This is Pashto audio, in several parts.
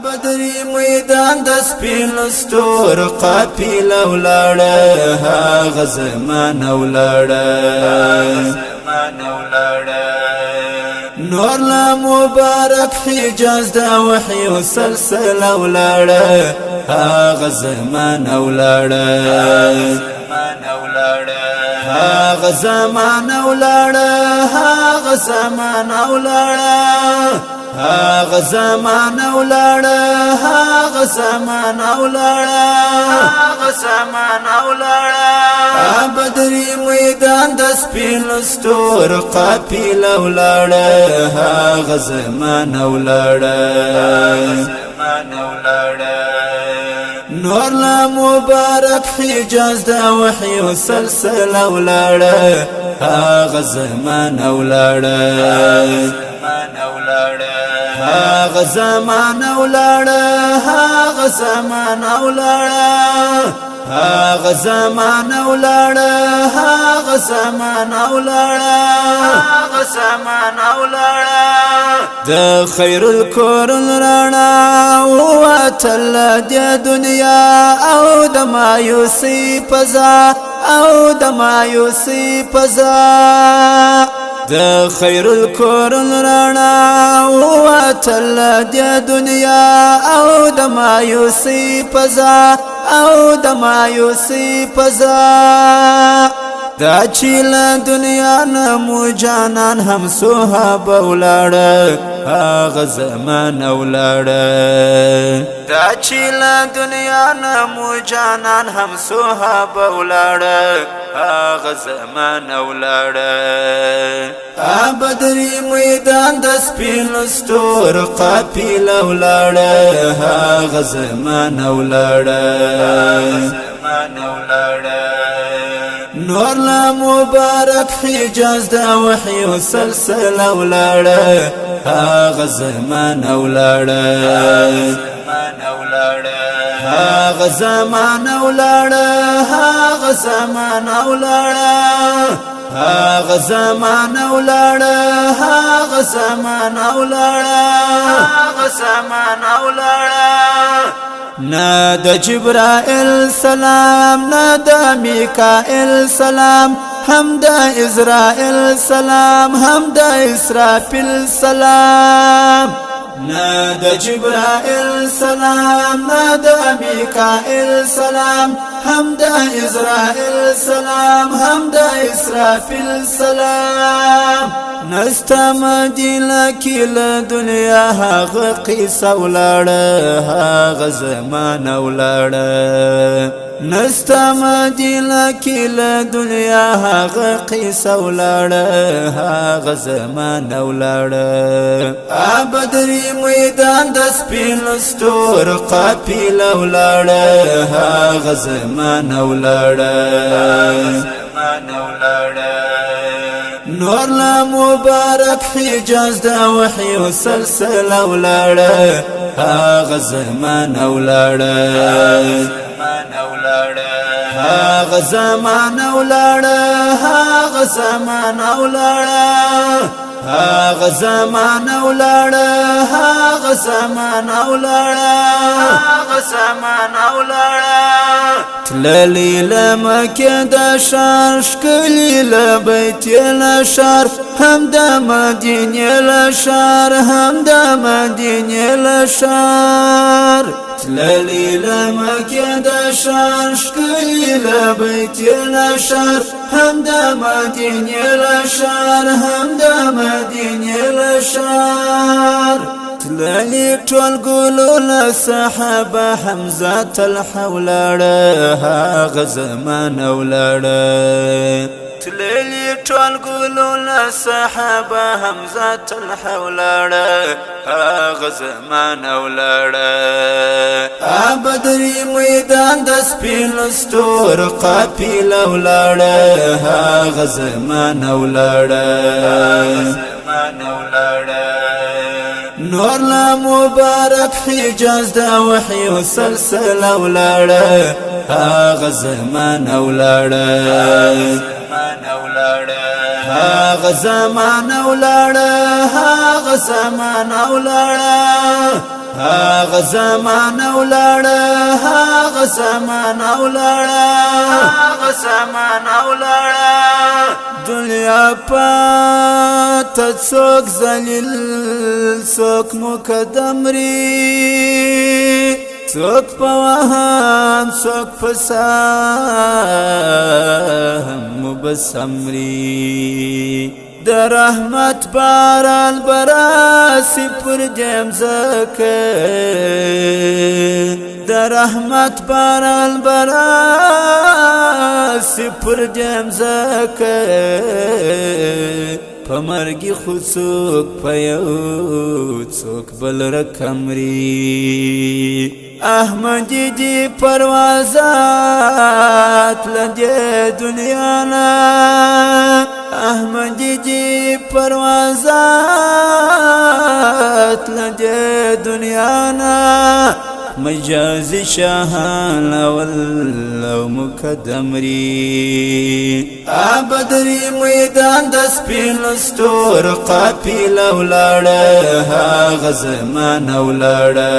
بدري میدان د سپینو ستورو قافله ولاړه هغه زمانه ولاړه نور لا مبارک حجاز دا وحی و سلسله ولاړه هغه زمانه ولاړه هغه زمانه ولاړه هغه زمانه ولاړه هغه زمانه ولاړه هغه زمانه ولاړه هغه زمانه ولاړه بدري میدان د سپینو ستورو قافله ولاړه هغه زمانه ولاړه نور لا مبارک حجاز دا وحی و سلسله ولاړه هغه زمانه ولاړه هغه زمانه ولاړه هغه زمانه ولاړه هغه زمانه ولاړه هغه زمانه ولاړه هغه زمانه ولاړه د خیر الکون رانا وتل د دنیا او د مایوسی پزا او د مایوسی پزا د خیر الکون رانا وتل د دنیا او د مایوسی پزا او د مایوسی پزا دا چیل دنیا نمو جانان هم صحابه ولاړه هغه زمانه ولاړه دا چیل دنیا نمو جانان هم صحابه ولاړه هغه زمانه ولاړه بدري میدان د سپینو ستورو قافله ولاړه هغه زمانه ولاړه نور لا مبارک حجاز دا وحی و سلسله ولاړه هغه زمانه ولاړه هغه زمانه ولاړه هغه زمانه ولاړه هغه زمانه ولاړه هغه زمانه ولاړه هغه زمانه ولاړه نا د جبرائیل سلام نا د میکائیل سلام هم د اسرائیل سلام هم د اسرافیل سلام نا د جبرائیل سلام نا د میکائیل سلام هم د اسرائیل سلام هم د اسرافیل سلام نستا مدینه کی له دنیا هغه قصه ولاړه هغه زمانه ولاړه نستا مدینه کی له دنیا هغه قصه ولاړه هغه زمانه ولاړه بدري میدان د سپینو ستورو قافله ولاړه هغه زمانه ولاړه نور لا مبارک حجاز دا وحی و سلسله ولاړه هغه زمانه ولاړه هغه زمانه ولاړه هغه زمانه ولاړه هغه زمانه ولاړه هغه زمانه ولاړه هغه زمانه ولاړه تللی لمکه د شار شکلی لبیت لشار هم د مدینه لشار هم د مدینه لشار تللی لمکه د شار شکلی لبیت لشار هم د مدینه لشار هم د مدینه لشار تللی ټول ګلونه صحابه حمزه طلحه ولاړه هغه زمانه ولاړه تللی ټول ګلونه صحابه حمزه طلحه ولاړه هغه زمانه ولاړه بدري میدان د سپینو ستورو قافله ولاړه هغه زمانه ولاړه نور لا مبارک حجاز دا وحی و سلسله ولاړه هغه زمانه ولاړه هغه زمانه ولاړه هغه زمانه ولاړه هاغ زمان ولاړه هاغ زمان ولاړه هاغ زمان ولاړه دنیا پات څوک ذلیل څوک مقدم ری څوک په وهن څوک په سهم مبسم ری د رحمت باران براسی پر دیم زکه د رحمت باران براسی پر دیم زکه په مرګي خو څوک په یو څوک بل رقم ری احمدی دی پروازات لدې دنیا نا احمدی دی پروازات لدې دنیا نا مجازی شاهان واللو مقدم ری آبدری میدان دس پیل ستور قاپیل اولاړه هاغ زمان اولاړه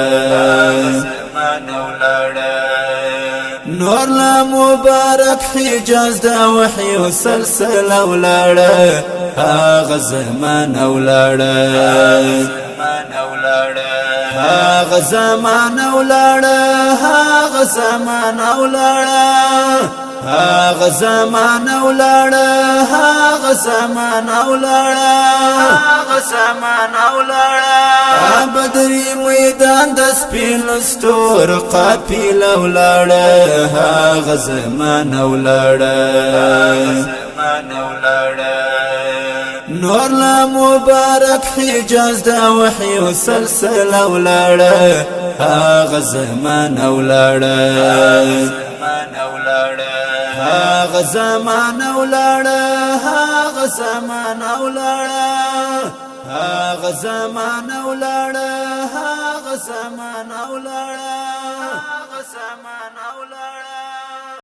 نور لا مبارک حجاز دا وحی و سلسل اولاړه هاغ زمان اولاړه هاغ زمان اولاړه هاغ زمان اولاړه هاغ زمان اولاړه هاغ زمان اولاړه هاغ زمان اولاړه بدري میدان د سپین ستور قافل اولاړه هاغ زمان اولاړه نور لا مبارک حجاز دا وحی و سلسل اولاړه هاغ زمان اولاړه هاغ زمان اولاړه هاغ زمان اولاړه هاغ زمان اولاړه هاغ زمان اولاړه هاغ زمان اولاړه